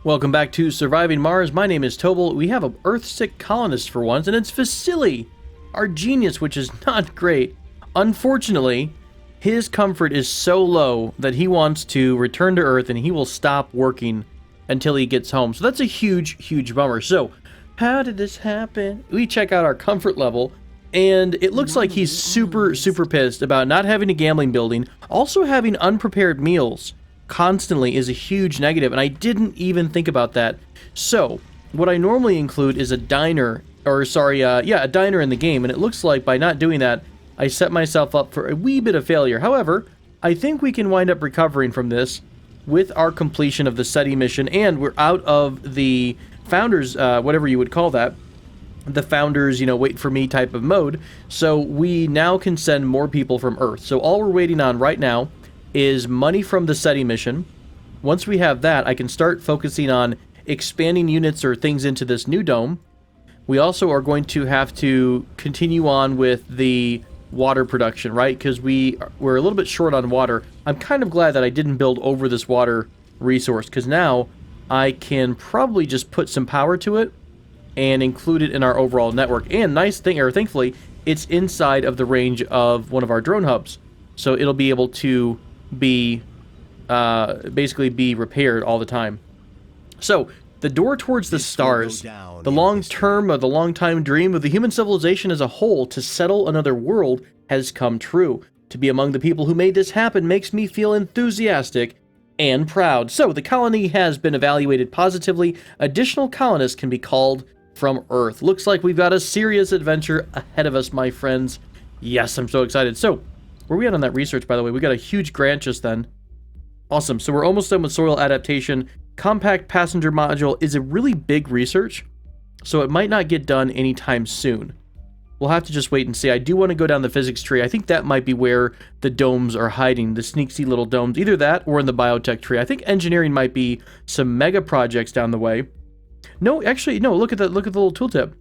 Welcome back to Surviving Mars. My name is Tobal. We have a Earth-sick colonist for once, and it's Vasily, our genius, which is not great. Unfortunately, his comfort is so low that he wants to return to Earth, and he will stop working until he gets home. So that's a huge, huge bummer. So, how did this happen? We check out our comfort level, and it looks like he's super, super pissed about not having a gambling building, also having unprepared meals constantly is a huge negative, and I didn't even think about that. So, what I normally include is a diner, or sorry, a diner in the game, and it looks like by not doing that, I set myself up for a wee bit of failure. However, I think we can wind up recovering from this with our completion of the SETI mission, and we're out of the Founders, whatever you would call that, the Founders, wait for me type of mode, so we now can send more people from Earth. So all we're waiting on right now is money from the SETI mission. Once we have that, I can start focusing on expanding units or things into this new dome. We also are going to have to continue on with the water production, right? Because we're a little bit short on water. I'm kind of glad that I didn't build over this water resource, because now I can probably just put some power to it and include it in our overall network. And thankfully, it's inside of the range of one of our drone hubs, so it'll be able to be basically be repaired all the time. So the door towards the stars, the long-time dream of the human civilization as a whole to settle another world has come true. To be among the people who made this happen makes me feel enthusiastic and proud. So the colony has been evaluated positively. Additional colonists can be called from Earth. Looks like we've got a serious adventure ahead of us, my friends. Yes, I'm so excited. So where are we at on that research, by the way? We got a huge grant just then. Awesome. So we're almost done with soil adaptation. Compact passenger module is a really big research, so it might not get done anytime soon. We'll have to just wait and see. I do want to go down the physics tree. I think that might be where the domes are hiding, the sneaky little domes. Either that or in the biotech tree. I think engineering might be some mega projects down the way. No, actually, no, look at the little tooltip.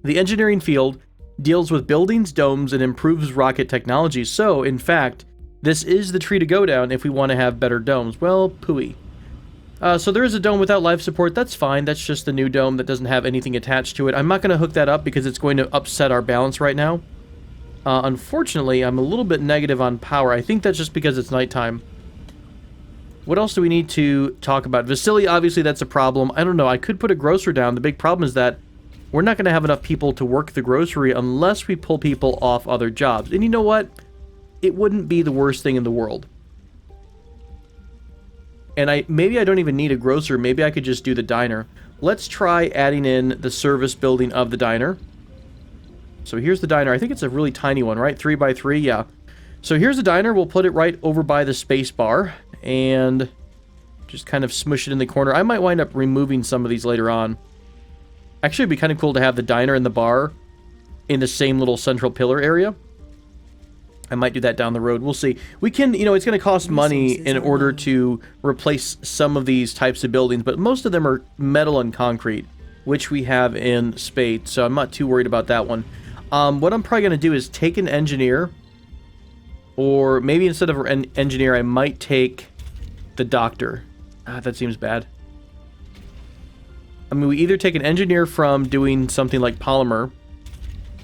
The engineering field deals with buildings, domes, and improves rocket technology. So, in fact, this is the tree to go down if we want to have better domes. Well, pooey. So there is a dome without life support. That's fine. That's just the new dome that doesn't have anything attached to it. I'm not going to hook that up because it's going to upset our balance right now. Unfortunately, I'm a little bit negative on power. I think that's just because it's nighttime. What else do we need to talk about? Vasily, obviously, that's a problem. I don't know. I could put a grocer down. The big problem is that we're not going to have enough people to work the grocery unless we pull people off other jobs. And you know what? It wouldn't be the worst thing in the world. And maybe I don't even need a grocer. Maybe I could just do the diner. Let's try adding in the service building of the diner. So here's the diner. I think it's a really tiny one, right? 3x3, yeah. So here's the diner. We'll put it right over by the space bar and just kind of smush it in the corner. I might wind up removing some of these later on. Actually, it'd be kind of cool to have the diner and the bar in the same little central pillar area. I might do that down the road. We'll see. We can, it's going to cost money in order to replace some of these types of buildings, but most of them are metal and concrete, which we have in spades, so I'm not too worried about that one. What I'm probably going to do is take an engineer, or maybe instead of an engineer, I might take the doctor. That seems bad. I mean, we either take an engineer from doing something like polymer,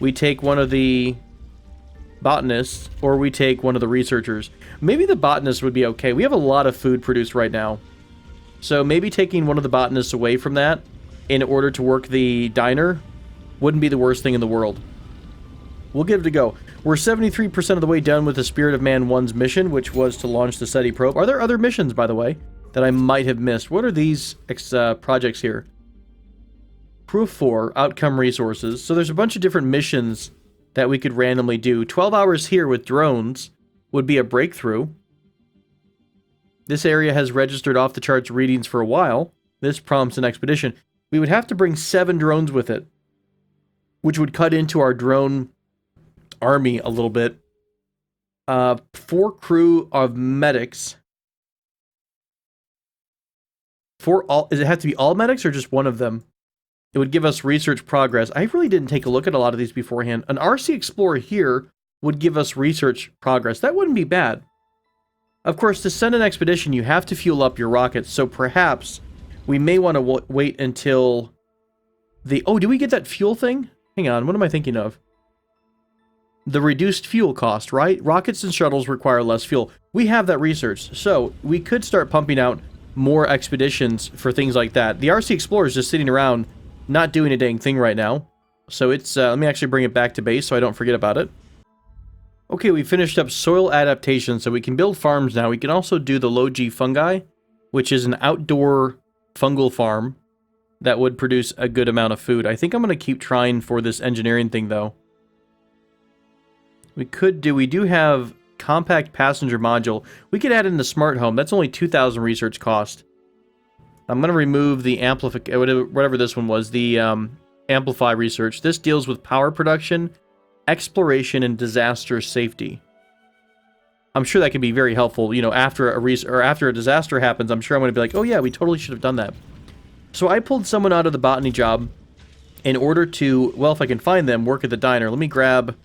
we take one of the botanists, or we take one of the researchers. Maybe the botanist would be okay. We have a lot of food produced right now. So maybe taking one of the botanists away from that in order to work the diner wouldn't be the worst thing in the world. We'll give it a go. We're 73% of the way done with the Spirit of Man 1's mission, which was to launch the SETI probe. Are there other missions, by the way, that I might have missed? What are these projects here? Proof 4, outcome resources. So there's a bunch of different missions that we could randomly do. 12 hours here with drones would be a breakthrough. This area has registered off-the-charts readings for a while. This prompts an expedition. We would have to bring 7 drones with it, which would cut into our drone army a little bit. 4 crew of medics. Does it have to be all medics or just one of them? It would give us research progress. I really didn't take a look at a lot of these beforehand. An RC Explorer here would give us research progress. That wouldn't be bad. Of course, to send an expedition, you have to fuel up your rockets, so perhaps we may want to wait until the... Oh, do we get that fuel thing? Hang on, what am I thinking of? The reduced fuel cost, right? Rockets and shuttles require less fuel. We have that research, so we could start pumping out more expeditions for things like that. The RC Explorer is just sitting around not doing a dang thing right now. So it's, let me actually bring it back to base so I don't forget about it. Okay, we finished up soil adaptation, so we can build farms now. We can also do the low G fungi, which is an outdoor fungal farm that would produce a good amount of food. I think I'm going to keep trying for this engineering thing, though. We do have compact passenger module. We could add in the smart home. That's only 2,000 research cost. I'm going to remove the whatever this one was, the amplify research. This deals with power production, exploration, and disaster safety. I'm sure that can be very helpful. You know, after a disaster happens, I'm sure I'm going to be like, oh yeah, we totally should have done that. So I pulled someone out of the botany job in order to, well, if I can find them, work at the diner. Let me grab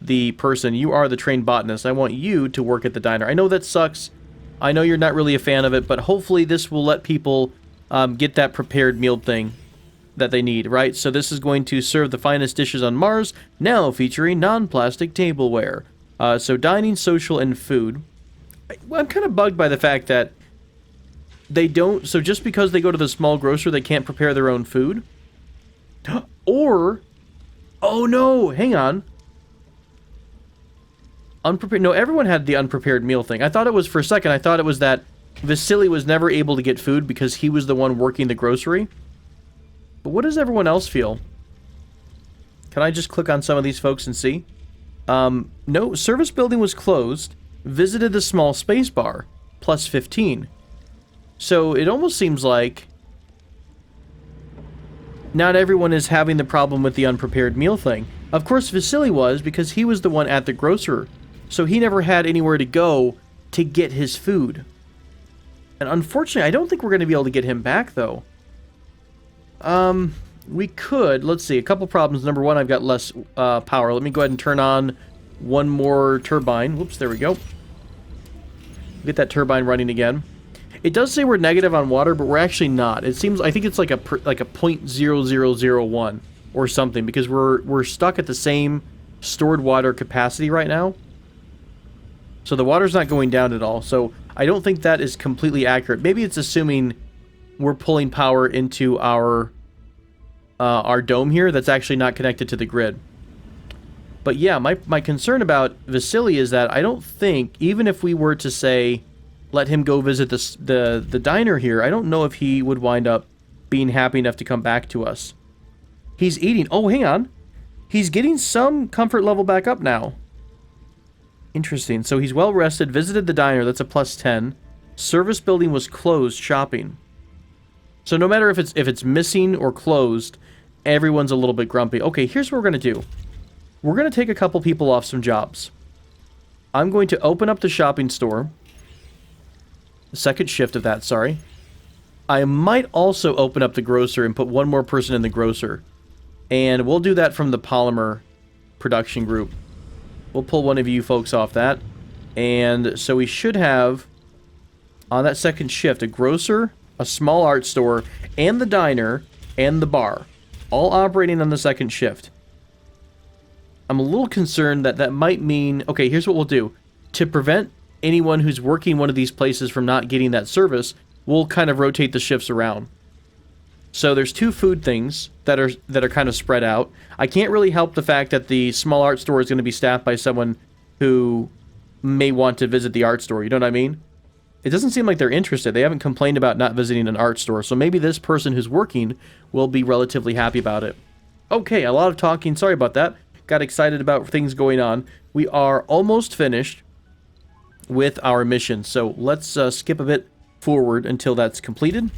the person. You are the trained botanist. I want you to work at the diner. I know that sucks. I know you're not really a fan of it, but hopefully this will let people get that prepared meal thing that they need, right? So this is going to serve the finest dishes on Mars, now featuring non-plastic tableware. So dining, social, and food. I'm kind of bugged by the fact that they don't... So just because they go to the small grocer, they can't prepare their own food? Or... Oh no, hang on. Unprepared... No, everyone had the unprepared meal thing. I thought it was, for a second, I thought it was that Vasily was never able to get food because he was the one working the grocery. But what does everyone else feel? Can I just click on some of these folks and see? No, service building was closed. Visited the small space bar. Plus 15. So it almost seems like not everyone is having the problem with the unprepared meal thing. Of course, Vasily was, because he was the one at the grocer. So he never had anywhere to go to get his food. And unfortunately, I don't think we're going to be able to get him back, though. We could. Let's see. A couple problems. Number one, I've got less power. Let me go ahead and turn on one more turbine. Whoops, there we go. Get that turbine running again. It does say we're negative on water, but we're actually not. It seems, I think it's like a 0.0001 or something, because we're stuck at the same stored water capacity right now. So the water's not going down at all. So I don't think that is completely accurate. Maybe it's assuming we're pulling power into our dome here that's actually not connected to the grid. But yeah, my concern about Vasily is that I don't think, even if we were to say, let him go visit the diner here, I don't know if he would wind up being happy enough to come back to us. He's eating. Oh, hang on. He's getting some comfort level back up now. Interesting. So he's well rested, visited the diner, that's a plus 10. Service building was closed, shopping. So no matter if it's missing or closed, everyone's a little bit grumpy. Okay, here's what we're going to do. We're going to take a couple people off some jobs. I'm going to open up the shopping store. The second shift of that, sorry. I might also open up the grocer and put one more person in the grocer. And we'll do that from the polymer production group. We'll pull one of you folks off that. And so we should have, on that second shift, a grocer, a small art store, and the diner, and the bar. All operating on the second shift. I'm a little concerned that that might mean... Okay, here's what we'll do. To prevent anyone who's working one of these places from not getting that service, we'll kind of rotate the shifts around. So there's two food things that are kind of spread out. I can't really help the fact that the small art store is going to be staffed by someone who may want to visit the art store. You know what I mean? It doesn't seem like they're interested. They haven't complained about not visiting an art store. So maybe this person who's working will be relatively happy about it. Okay, a lot of talking. Sorry about that. Got excited about things going on. We are almost finished with our mission. So let's skip a bit forward until that's completed.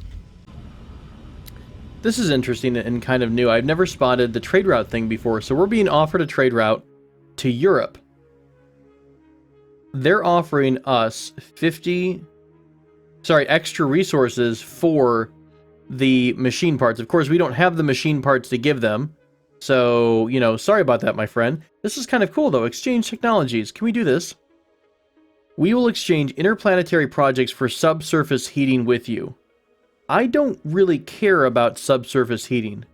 This is interesting and kind of new. I've never spotted the trade route thing before. So we're being offered a trade route to Europe. They're offering us extra resources for the machine parts. Of course, we don't have the machine parts to give them. So, you know, sorry about that, my friend. This is kind of cool, though. Exchange technologies. Can we do this? We will exchange interplanetary projects for subsurface heating with you. I don't really care about subsurface heating.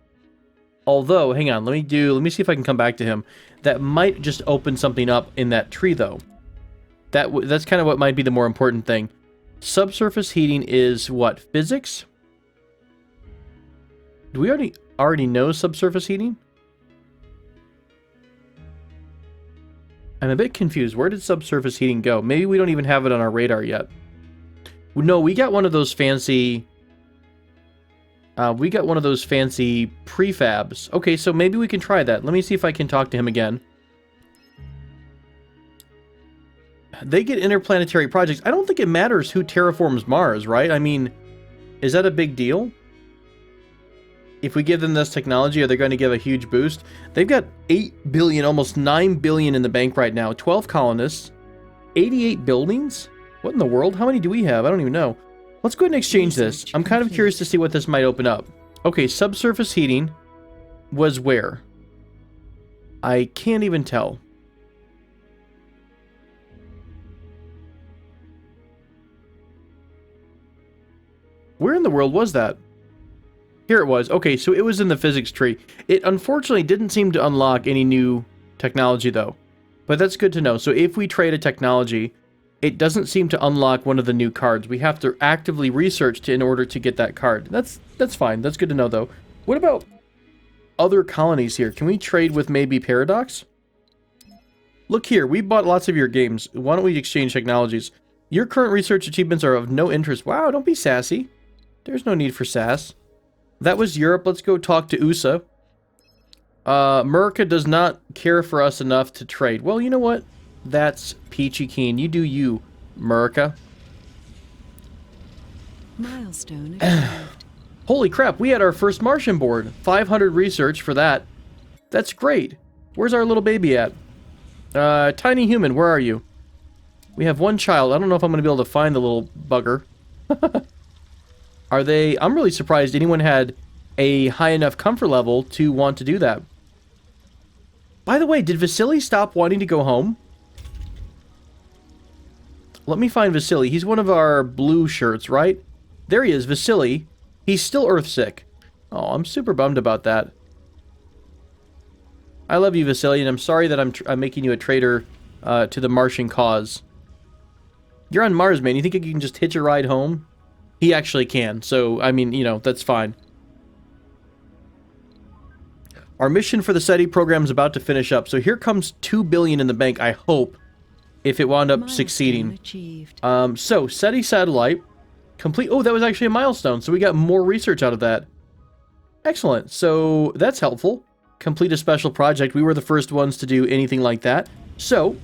Although, hang on, let me see if I can come back to him. That might just open something up in that tree, though. That's kind of what might be the more important thing. Subsurface heating is what? Physics? Do we already know subsurface heating? I'm a bit confused. Where did subsurface heating go? Maybe we don't even have it on our radar yet. No, we got one of those fancy... prefabs. Okay, so maybe we can try that. Let me see if I can talk to him again. They get interplanetary projects. I don't think it matters who terraforms Mars, right? I mean, is that a big deal? If we give them this technology, are they going to give a huge boost? They've got 8 billion, almost 9 billion in the bank right now. 12 colonists. 88 buildings? What in the world? How many do we have? I don't even know. Let's go ahead and exchange this. I'm kind of curious to see what this might open up. Okay, subsurface heating was where? I can't even tell. Where in the world was that? Here it was. Okay, so it was in the physics tree. It unfortunately didn't seem to unlock any new technology, though. But that's good to know. So if we trade a technology, it doesn't seem to unlock one of the new cards. We have to actively research in order to get that card. That's fine. That's good to know, though. What about other colonies here? Can we trade with maybe Paradox? Look here. We bought lots of your games. Why don't we exchange technologies? Your current research achievements are of no interest. Wow, don't be sassy. There's no need for sass. That was Europe. Let's go talk to USA. America does not care for us enough to trade. Well, you know what? That's peachy keen. You do you, America. Milestone achieved. Holy crap, we had our first Martian board. 500 research for that. That's great. Where's our little baby at? Tiny human, where are you? We have one child. I don't know if I'm going to be able to find the little bugger. Are they... I'm really surprised anyone had a high enough comfort level to want to do that. By the way, did Vasily stop wanting to go home? Let me find Vasily. He's one of our blue shirts, right? There he is, Vasily. He's still Earthsick. Oh, I'm super bummed about that. I love you, Vasily, and I'm sorry that I'm making you a traitor to the Martian cause. You're on Mars, man. You think you can just hitch a ride home? He actually can, so, I mean, you know, that's fine. Our mission for the SETI program is about to finish up, so here comes 2 billion in the bank, I hope, if it wound up succeeding. Achieved. So, SETI satellite, complete... Oh, that was actually a milestone, so we got more research out of that. Excellent, so that's helpful. Complete a special project. We were the first ones to do anything like that. So,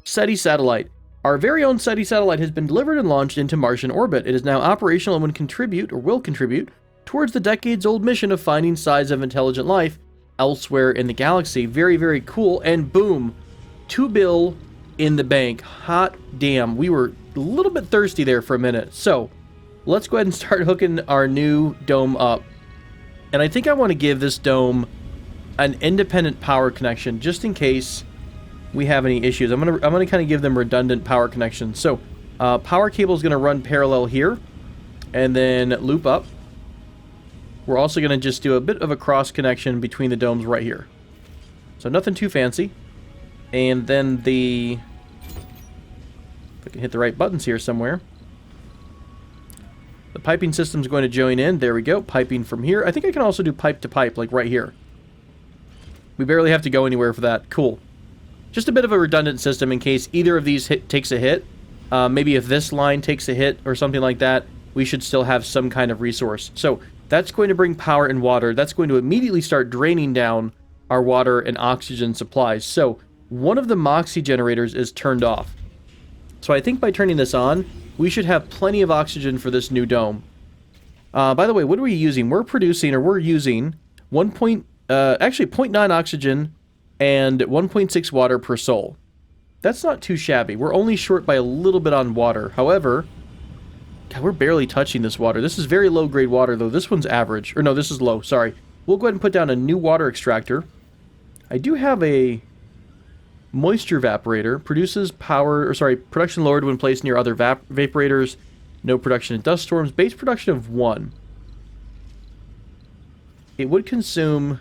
SETI satellite. Our very own SETI satellite has been delivered and launched into Martian orbit. It is now operational and will contribute towards the decades-old mission of finding signs of intelligent life elsewhere in the galaxy. Very, very cool. And boom, 2 bill in the bank. Hot damn. We were a little bit thirsty there for a minute. So, let's go ahead and start hooking our new dome up. And I think I want to give this dome an independent power connection just in case we have any issues. I'm gonna kind of give them redundant power connections. So, power cable is gonna run parallel here, and then loop up. We're also gonna just do a bit of a cross connection between the domes right here. So nothing too fancy. And then if I can hit the right buttons here somewhere. The piping system is going to join in. There we go. Piping from here. I think I can also do pipe to pipe, like right here. We barely have to go anywhere for that. Cool. Just a bit of a redundant system in case either of these takes a hit. Maybe if this line takes a hit or something like that, we should still have some kind of resource. So that's going to bring power and water. That's going to immediately start draining down our water and oxygen supplies. So one of the Moxie generators is turned off. So I think by turning this on, we should have plenty of oxygen for this new dome. By the way, what are we using? We're using 0.9 oxygen and 1.6 water per soul. That's not too shabby. We're only short by a little bit on water. However, God, we're barely touching this water. This is very low-grade water, though. This one's average. Or no, this is low. Sorry. We'll go ahead and put down a new water extractor. I do have a moisture evaporator. Produces power, or sorry, production lowered when placed near other vaporators. No production in dust storms. Base production of 1. it would consume...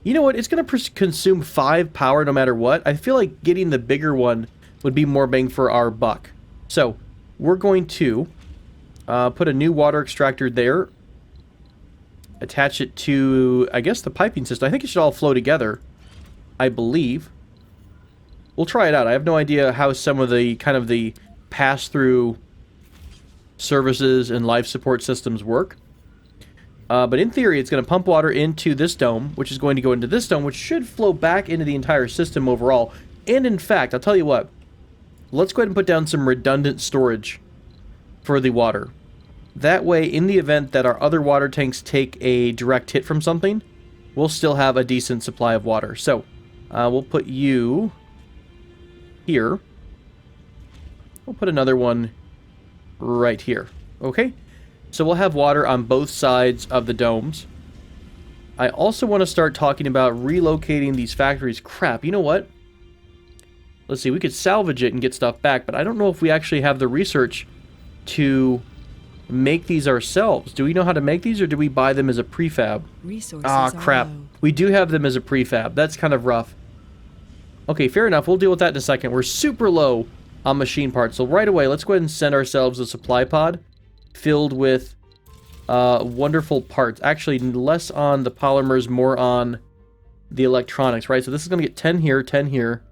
You know what? It's going to consume 5 power no matter what. I feel like getting the bigger one would be more bang for our buck. So, we're going to put a new water extractor there. Attach it to, I guess, the piping system. I think it should all flow together, I believe. We'll try it out. I have no idea how some of the kind of the pass-through services and life support systems work. But in theory, it's going to pump water into this dome, which is going to go into this dome, which should flow back into the entire system overall. And in fact, I'll tell you what, let's go ahead and put down some redundant storage for the water. That way, in the event that our other water tanks take a direct hit from something, we'll still have a decent supply of water. So, we'll put you here. We'll put another one right here. Okay? So we'll have water on both sides of the domes. I also want to start talking about relocating these factories. Crap, you know what? Let's see, we could salvage it and get stuff back, but I don't know if we actually have the research to make these ourselves. Do we know how to make these, or do we buy them as a prefab? Ah, crap. We do have them as a prefab. That's kind of rough. Okay, fair enough. We'll deal with that in a second. We're super low on machine parts, so right away, let's go ahead and send ourselves a supply pod filled with wonderful parts. Actually, less on the polymers, more on the electronics, right? So this is going to get 10 here,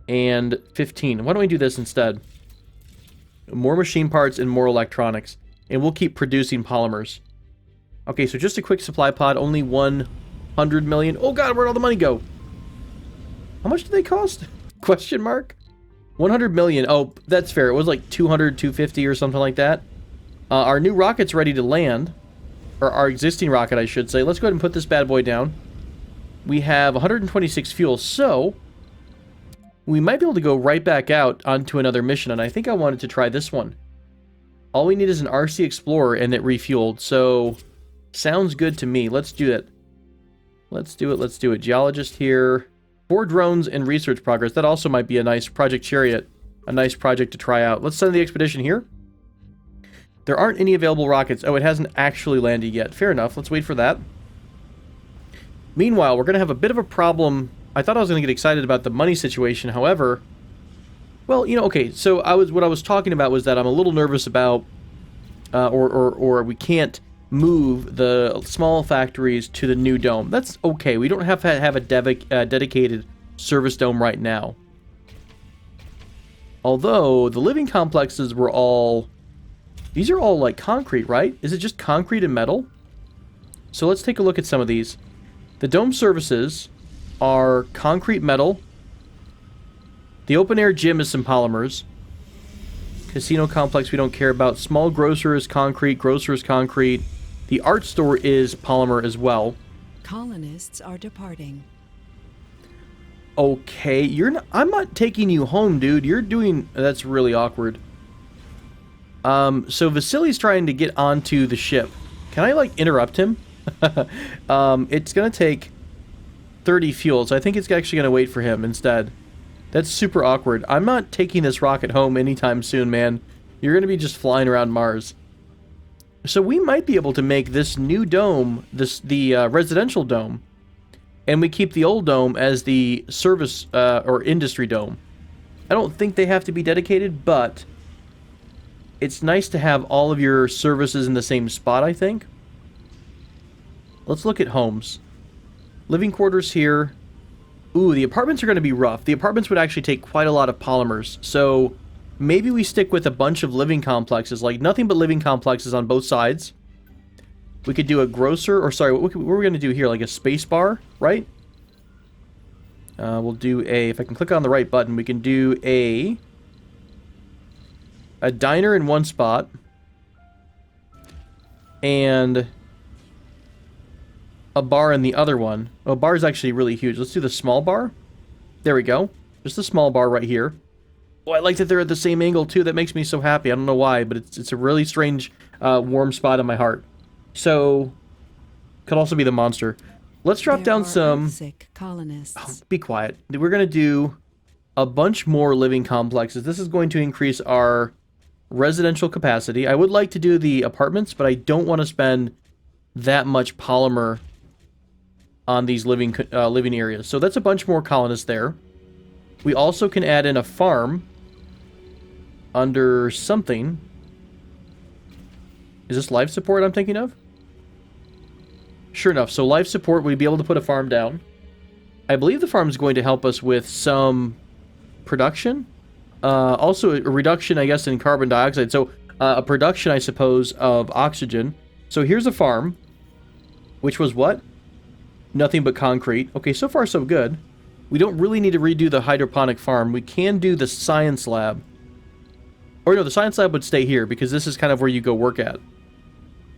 and 15. Why don't we do this instead? More machine parts and more electronics. And we'll keep producing polymers. Okay, so just a quick supply pod, only 100 million. Oh god, where'd all the money go? How much do they cost? Question mark? 100 million. Oh, that's fair. It was like 200, 250 or something like that. Our new rocket's ready to land. Or our existing rocket, I should say. Let's go ahead and put this bad boy down. We have 126 fuel, so we might be able to go right back out onto another mission, and I think I wanted to try this one. All we need is an RC Explorer, and it refueled, so sounds good to me. Let's do it. Let's do it, let's do it. Geologist here. 4 drones in research progress. That also might be a nice Project Chariot. A nice project to try out. Let's send the expedition here. There aren't any available rockets. Oh, it hasn't actually landed yet. Fair enough. Let's wait for that. Meanwhile, we're going to have a bit of a problem. I thought I was going to get excited about the money situation. However, well, you know, okay. So what I was talking about was that I'm a little nervous about, or we can't move the small factories to the new dome. That's okay. We don't have to have a dedicated service dome right now. Although the living complexes were all... These are all like concrete, right? Is it just concrete and metal? So let's take a look at some of these. The dome services are concrete, metal. The open air gym is some polymers. Casino complex we don't care about. Small grocer is concrete. Grocer is concrete. The art store is polymer as well. Colonists are departing. Okay, I'm not taking you home, dude. You're doing... That's really awkward. So Vasily's trying to get onto the ship. Can I, like, interrupt him? It's gonna take 30 fuel, so I think it's actually gonna wait for him instead. That's super awkward. I'm not taking this rocket home anytime soon, man. You're gonna be just flying around Mars. So we might be able to make this new dome, the residential dome, and we keep the old dome as the service or industry dome. I don't think they have to be dedicated, but it's nice to have all of your services in the same spot, I think. Let's look at homes. Living quarters here. Ooh, the apartments are going to be rough. The apartments would actually take quite a lot of polymers. So maybe we stick with a bunch of living complexes, like nothing but living complexes on both sides. We could do a grocer, or sorry, what are we going to do here? Like a space bar, right? We'll do if I can click on the right button, we can do a diner in one spot, and a bar in the other one. Oh, bar is actually really huge. Let's do the small bar. There we go. Just a small bar right here. Oh, I like that they're at the same angle too. That makes me so happy. I don't know why, but it's a really strange, warm spot in my heart. So, could also be the monster. Let's drop down some... Sick colonists. Oh, be quiet. We're going to do a bunch more living complexes. This is going to increase our residential capacity. I would like to do the apartments, but I don't want to spend that much polymer on these living areas. So that's a bunch more colonists there. We also can add in a farm under something. Is this life support I'm thinking of? Sure enough, so life support, we'd be able to put a farm down. I believe the farm is going to help us with some production. Also, a reduction, I guess, in carbon dioxide. So, a production, I suppose, of oxygen. So, here's a farm, which was what? Nothing but concrete. Okay, so far, so good. We don't really need to redo the hydroponic farm. We can do the science lab. Or, no, the science lab would stay here, because this is kind of where you go work at.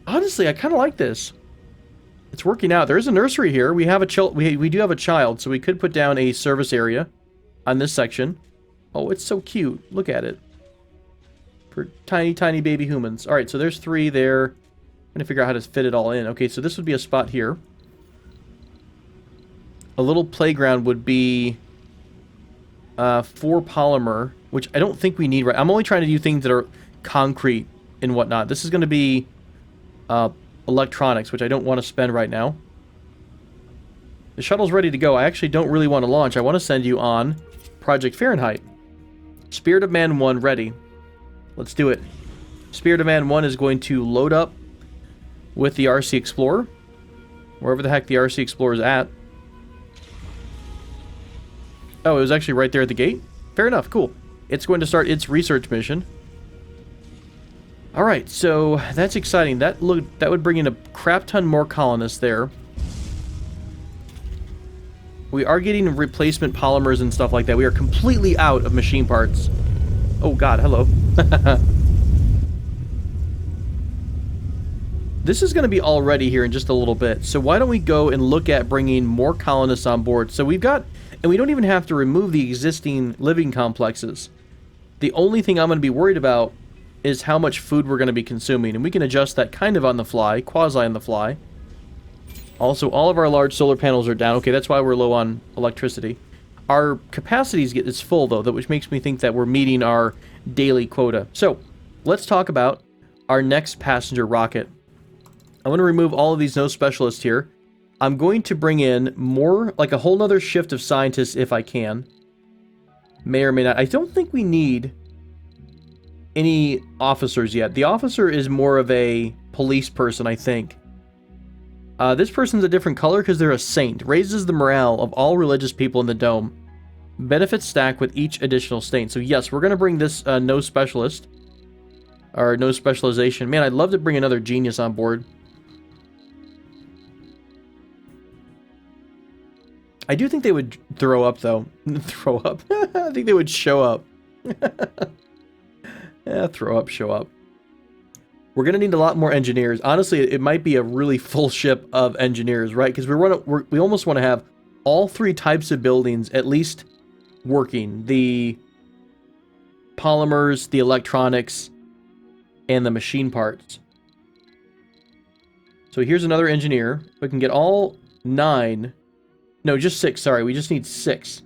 Honestly, I kind of like this. It's working out. There is a nursery here. We have a we do have a child, so we could put down a service area on this section. Oh, it's so cute. Look at it. For tiny, tiny baby humans. All right, so there's 3 there. I'm going to figure out how to fit it all in. Okay, so this would be a spot here. A little playground would be 4 polymer, which I don't think we need right. I'm only trying to do things that are concrete and whatnot. This is going to be electronics, which I don't want to spend right now. The shuttle's ready to go. I actually don't really want to launch. I want to send you on Project Fahrenheit. Spirit of Man 1 ready. Let's do it. Spirit of Man 1 is going to load up with the RC Explorer. Wherever the heck the RC Explorer is at. Oh, it was actually right there at the gate? Fair enough, cool. It's going to start its research mission. Alright, so that's exciting. That would bring in a crap ton more colonists there. We are getting replacement polymers and stuff like that. We are completely out of machine parts. Oh god, hello. This is going to be all ready here in just a little bit. So why don't we go and look at bringing more colonists on board. So we've got, and we don't even have to remove the existing living complexes. The only thing I'm going to be worried about is how much food we're going to be consuming. And we can adjust that kind of on the fly, quasi on the fly. Also, all of our large solar panels are down. Okay, that's why we're low on electricity. Our capacity is full, though, which makes me think that we're meeting our daily quota. So, let's talk about our next passenger rocket. I'm going to remove all of these no specialists here. I'm going to bring in more, like a whole nother shift of scientists if I can. May or may not. I don't think we need any officers yet. The officer is more of a police person, I think. This person's a different color because they're a saint. Raises the morale of all religious people in the dome. Benefits stack with each additional saint. So yes, we're going to bring this no specialist. Or no specialization. Man, I'd love to bring another genius on board. I do think they would throw up, though. Throw up? I think they would show up. Yeah, throw up, show up. We're going to need a lot more engineers. Honestly, it might be a really full ship of engineers, right? Because we almost want to have all 3 types of buildings at least working. The polymers, the electronics, and the machine parts. So here's another engineer. We can get all 9. No, just 6. Sorry, we just need 6.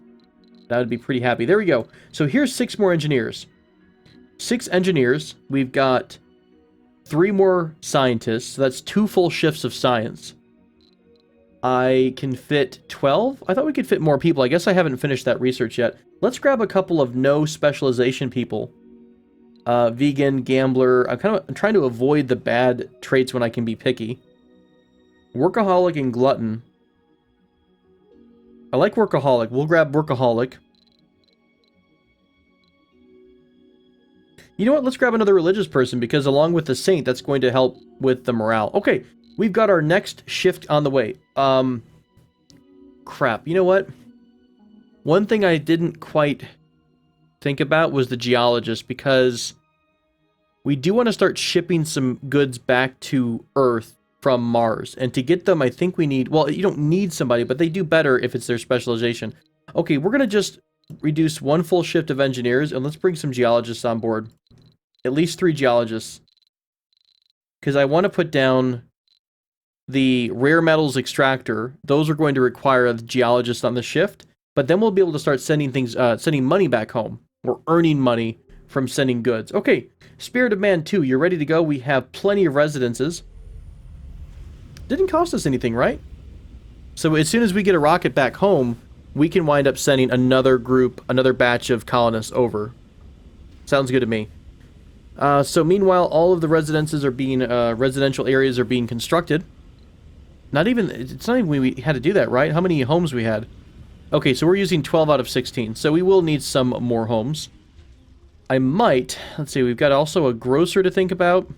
That would be pretty happy. There we go. So here's 6 more engineers. 6 engineers. We've got 3 more scientists. So that's 2 full shifts of science. I can fit 12? I thought we could fit more people. I guess I haven't finished that research yet. Let's grab a couple of no specialization people. Vegan, gambler. I'm trying to avoid the bad traits when I can be picky. Workaholic and glutton. I like workaholic. We'll grab workaholic. You know what? Let's grab another religious person because along with the saint, that's going to help with the morale. Okay, we've got our next shift on the way. Crap. You know what? One thing I didn't quite think about was the geologist because we do want to start shipping some goods back to Earth from Mars. And to get them, I think we need... Well, you don't need somebody, but they do better if it's their specialization. Okay, we're going to just reduce 1 full shift of engineers, and let's bring some geologists on board. At least 3 geologists. Because I want to put down the rare metals extractor. Those are going to require a geologist on the shift. But then we'll be able to start sending money back home. We're earning money from sending goods. Okay, Spirit of Man 2, you're ready to go. We have plenty of residences. Didn't cost us anything, right? So as soon as we get a rocket back home, we can wind up sending another group, another batch of colonists over. Sounds good to me. So meanwhile, all of the residences are being, residential areas are being constructed. It's not even we had to do that, right? How many homes we had? Okay, so we're using 12 out of 16. So we will need some more homes. Let's see, we've got also a grocer to think about.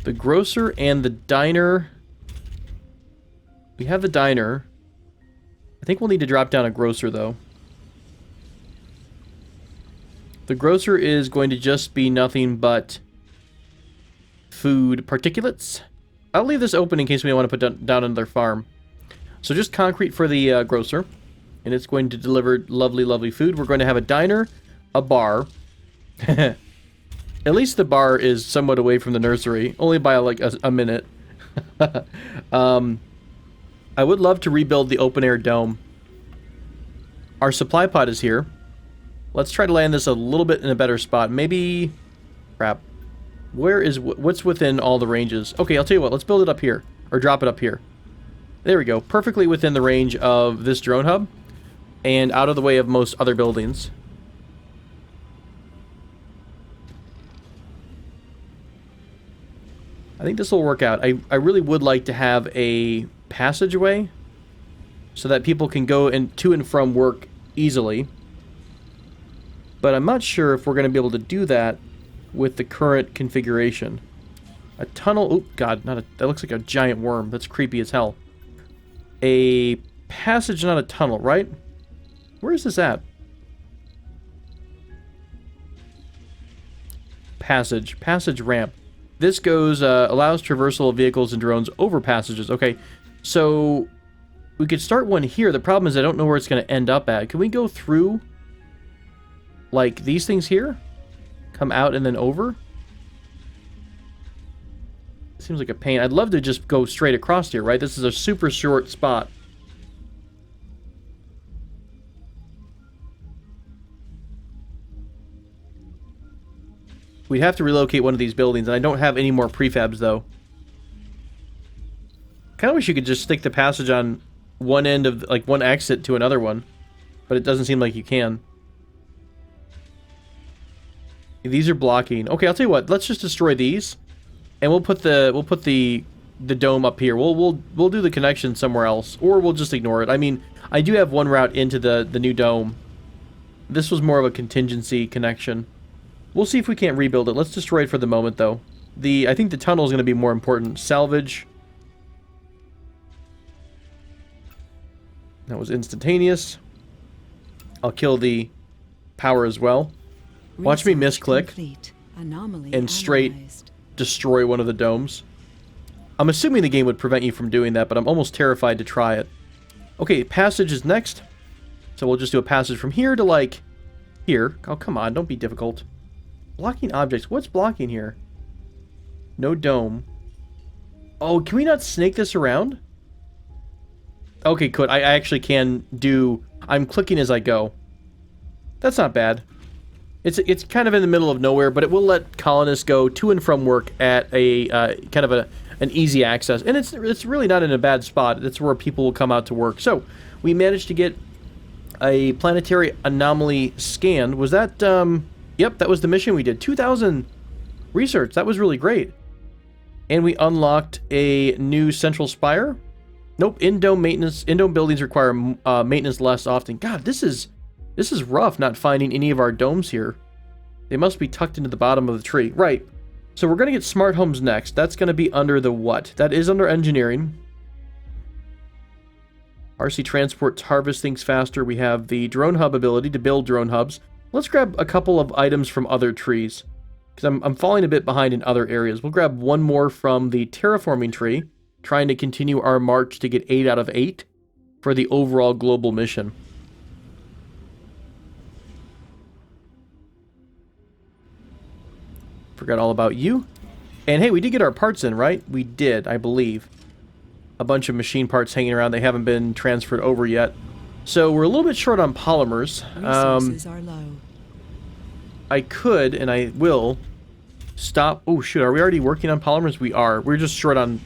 The grocer and the diner. We have the diner. I think we'll need to drop down a grocer, though. The grocer is going to just be nothing but food particulates. I'll leave this open in case we want to put down another farm. So just concrete for the grocer. And it's going to deliver lovely, lovely food. We're going to have a diner, a bar. At least the bar is somewhat away from the nursery. Only by like a minute. I would love to rebuild the open-air dome. Our supply pod is here. Let's try to land this a little bit in a better spot. Maybe... Crap. What's within all the ranges? Okay, I'll tell you what. Let's build it up here. Or drop it up here. There we go. Perfectly within the range of this drone hub. And out of the way of most other buildings. I think this will work out. I really would like to have a passageway so that people can go to and from work easily. But I'm not sure if we're going to be able to do that with the current configuration. A tunnel... Oh, God. That looks like a giant worm. That's creepy as hell. A passage, not a tunnel, right? Where is this at? Passage. Passage ramp. This goes, allows traversal of vehicles and drones over passages. Okay, so we could start one here. The problem is I don't know where it's going to end up at. Can we go through, like, these things here? Come out and then over? Seems like a pain. I'd love to just go straight across here, right? This is a super short spot. We'd have to relocate one of these buildings, and I don't have any more prefabs, though. Kind of wish you could just stick the passage on one end of, like, one exit to another one. But it doesn't seem like you can. These are blocking. Okay, I'll tell you what. Let's just destroy these. And we'll put the dome up here. We'll do the connection somewhere else. Or we'll just ignore it. I mean, I do have one route into the new dome. This was more of a contingency connection. We'll see if we can't rebuild it. Let's destroy it for the moment, though. I think the tunnel is going to be more important. Salvage. That was instantaneous. I'll kill the power as well. Watch me misclick and straight destroy one of the domes. I'm assuming the game would prevent you from doing that, but I'm almost terrified to try it. Okay, passage is next. So we'll just do a passage from here to, like, here. Oh, come on. Don't be difficult. Blocking objects. What's blocking here? No dome. Oh, can we not snake this around? Okay, good. I actually can do... I'm clicking as I go. That's not bad. It's kind of in the middle of nowhere, but it will let colonists go to and from work at a kind of an easy access. And it's really not in a bad spot. It's where people will come out to work. So, we managed to get a planetary anomaly scan. Was that... Yep, that was the mission we did. 2,000 research. That was really great. And we unlocked a new central spire. Nope, in-dome maintenance. In-dome buildings require maintenance less often. God, this is rough not finding any of our domes here. They must be tucked into the bottom of the tree. Right. So we're going to get smart homes next. That's going to be under the what? That is under engineering. RC transports harvest things faster. We have the drone hub ability to build drone hubs. Let's grab a couple of items from other trees, because I'm falling a bit behind in other areas. We'll grab one more from the terraforming tree, trying to continue our march to get 8 out of 8 for the overall global mission. Forgot all about you. And hey, we did get our parts in, right? We did, I believe. A bunch of machine parts hanging around. They haven't been transferred over yet. So we're a little bit short on polymers. Resources are low. I could, and I will, stop. Oh, shoot. Are we already working on polymers? We are. We're just short on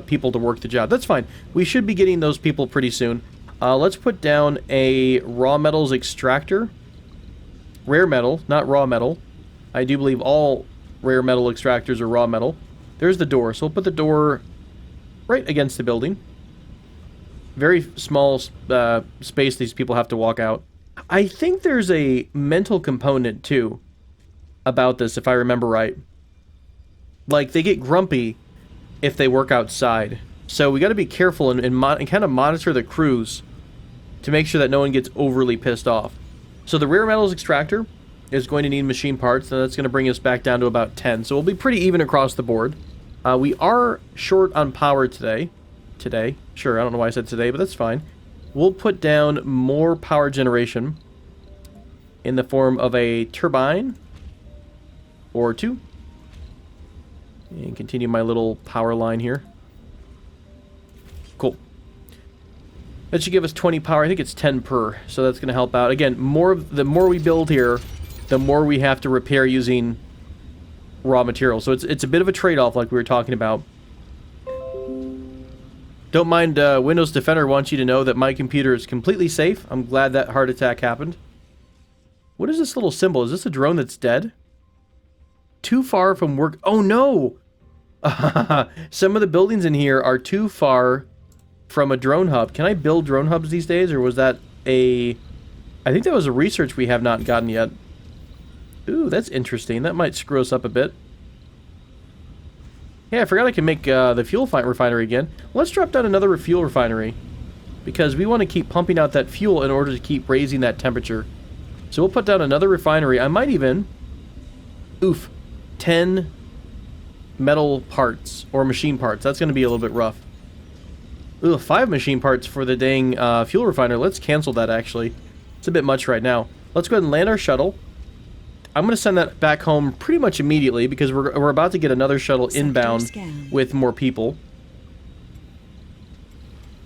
people to work the job. That's fine. We should be getting those people pretty soon. Let's put down a raw metals extractor. Rare metal, not raw metal. I do believe all rare metal extractors are raw metal. There's the door. So we'll put the door right against the building. Very small space these people have to walk out. I think there's a mental component, too, about this, if I remember right. Like, they get grumpy if they work outside. So we got to be careful and kind of monitor the crews to make sure that no one gets overly pissed off. So the rare metals extractor is going to need machine parts, and that's going to bring us back down to about 10. So we'll be pretty even across the board. We are short on power today. Sure, I don't know why I said today, but that's fine. We'll put down more power generation in the form of a turbine or two. And continue my little power line here. Cool. That should give us 20 power. I think it's 10 per, so that's going to help out. Again, the more we build here, the more we have to repair using raw materials. So it's a bit of a trade-off like we were talking about. Don't mind, Windows Defender wants you to know that my computer is completely safe. I'm glad that heart attack happened. What is this little symbol? Is this a drone that's dead? Too far from work. Oh, no! Some of the buildings in here are too far from a drone hub. Can I build drone hubs these days, or was that a... I think that was a research we have not gotten yet. Ooh, that's interesting. That might screw us up a bit. Yeah, I forgot I can make the fuel refinery again. Let's drop down another fuel refinery, because we want to keep pumping out that fuel in order to keep raising that temperature. So we'll put down another refinery. I might even... Oof. 10 metal parts, or machine parts. That's going to be a little bit rough. Ooh, 5 machine parts for the dang fuel refiner. Let's cancel that, actually. It's a bit much right now. Let's go ahead and land our shuttle. I'm going to send that back home pretty much immediately, because we're about to get another shuttle inbound with more people.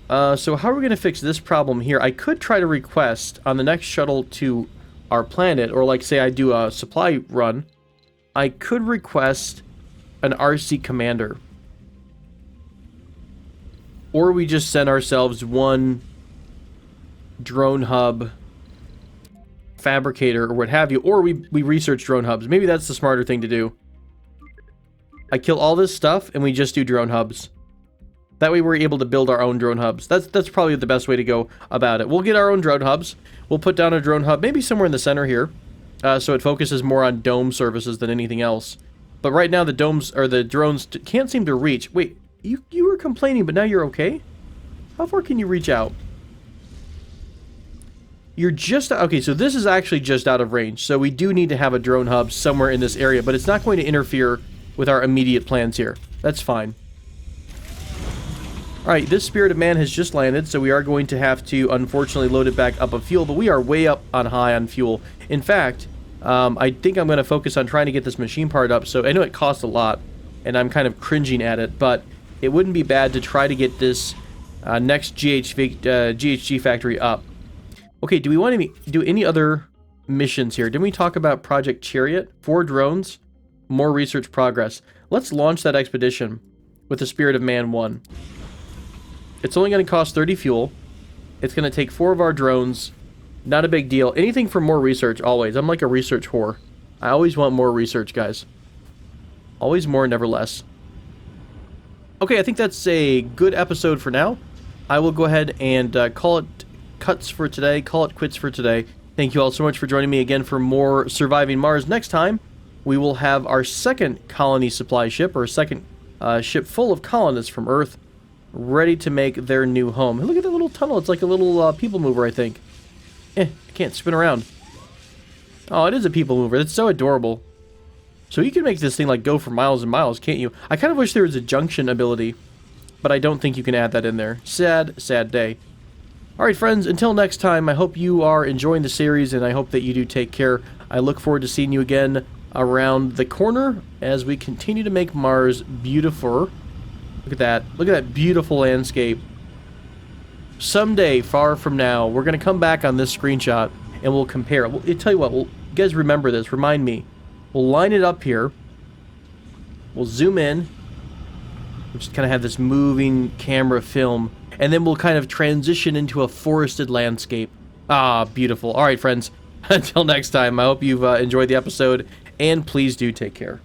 So how are we going to fix this problem here? I could try to request on the next shuttle to our planet, or like say I do a supply run, I could request an RC commander. Or we just send ourselves one drone hub fabricator or what have you, or we research drone hubs. Maybe that's the smarter thing to do. I kill all this stuff and we just do drone hubs. That way we're able to build our own drone hubs. That's probably the best way to go about it. We'll get our own drone hubs. We'll put down a drone hub, maybe somewhere in the center here, so it focuses more on dome services than anything else. But right now the domes, or the drones, can't seem to reach. Wait, you were complaining, but now you're okay? How far can you reach out? You're just... Okay, so this is actually just out of range. So we do need to have a drone hub somewhere in this area, but it's not going to interfere with our immediate plans here. That's fine. Alright, this Spirit of Man has just landed, so we are going to have to, unfortunately, load it back up of fuel, but we are way up on high on fuel. In fact, I think I'm going to focus on trying to get this machine part up, so I know it costs a lot, and I'm kind of cringing at it, but it wouldn't be bad to try to get this next GHG factory up. Okay, do we want to do any other missions here? Didn't we talk about Project Chariot? 4 drones, more research progress. Let's launch that expedition with the Spirit of Man 1. It's only going to cost 30 fuel. It's going to take 4 of our drones. Not a big deal. Anything for more research, always. I'm like a research whore. I always want more research, guys. Always more, never less. Okay, I think that's a good episode for now. I will go ahead and call it cuts for today. Call it quits for today. Thank you all so much for joining me again for more Surviving Mars. Next time, we will have our second colony supply ship, or second ship full of colonists from Earth, ready to make their new home. Look at that little tunnel. It's like a little people mover, I think. I can't spin around. Oh, it is a people mover. It's so adorable. So you can make this thing like go for miles and miles, can't you? I kind of wish there was a junction ability, but I don't think you can add that in there. Sad, sad day. Alright friends, until next time, I hope you are enjoying the series, and I hope that you do take care. I look forward to seeing you again around the corner as we continue to make Mars beautiful. Look at that. Look at that beautiful landscape. Someday, far from now, we're going to come back on this screenshot and we'll compare. I'll tell you what, you guys remember this. Remind me. We'll line it up here. We'll zoom in. We'll just kind of have this moving camera film, and then we'll kind of transition into a forested landscape. Ah, beautiful. All right, friends. Until next time, I hope you've enjoyed the episode, and please do take care.